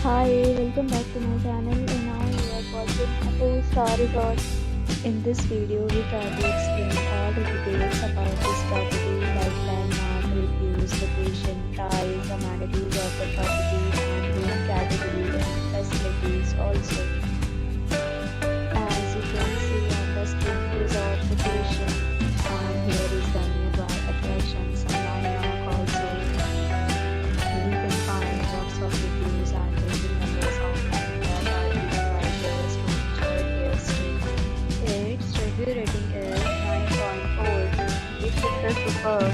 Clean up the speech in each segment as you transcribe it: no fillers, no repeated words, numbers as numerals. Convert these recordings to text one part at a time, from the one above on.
Hi, welcome back to my channel and now we are watching a 4-star resort. In this video, we try to explain all the details about this property like landmark, reviews, location, price, amenities of the property and room category and facilities also. As you can see on the screen, resort location and here is the nearby attractions and landmark also. You can find lots of reviews and rating numbers online that are given by guests to enjoy their stay. Its review rating is 9.4, which is the superb.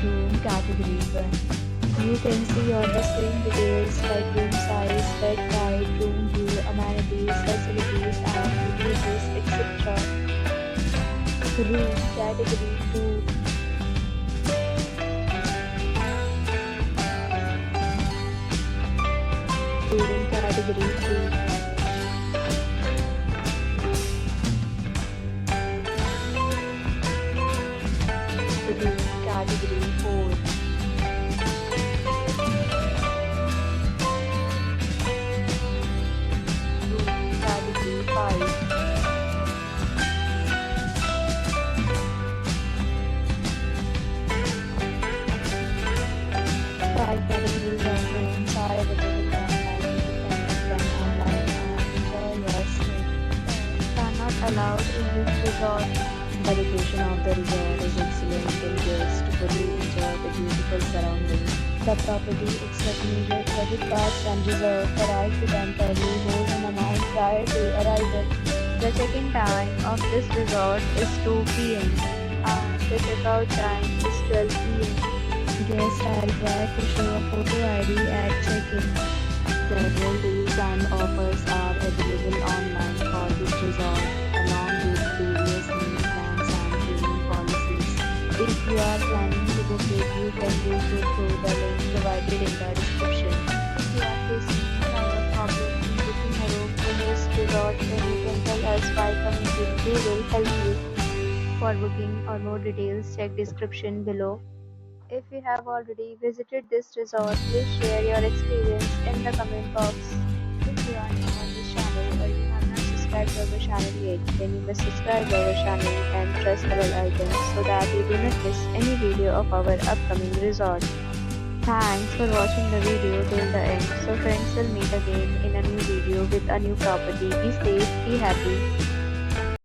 Room category 1. You can see on the screen details like room size, bed type, room view, amenities, facilities and reviews, etc. Room category 2. Room category 3. Room category 4. Room category 5. Five categories of rooms are available online. You can book them online and enjoy your stay. Pets are not allowed in this resort. The location of the resort is excellent and guests fully enjoy the beautiful surroundings. The property accepts major credit cards and reserves the right to temporarily hold an amount prior to arrival. The check-in time of this resort is 2 p.m. and the check-out time is 12 p.m. Guests are required to show a photo ID at check-in. Several deals and offers are available online for this resort, along with various meal plans and payment policies. If you are planning to book it, you can do so through the link provided in the description. If you are facing any kind of problem in booking a room in this resort, then you can tell us by commenting. We will help you. For booking or more details, check description below. If you have already visited this resort, please share your experience in the comment box. If you are new on this channel or you have not subscribed to our channel yet, then you must subscribe to our channel and press the bell icon so that you do not miss any video of our upcoming resort. Thanks for watching the video till the end. So friends, will meet again in a new video with a new property. Be safe, be happy.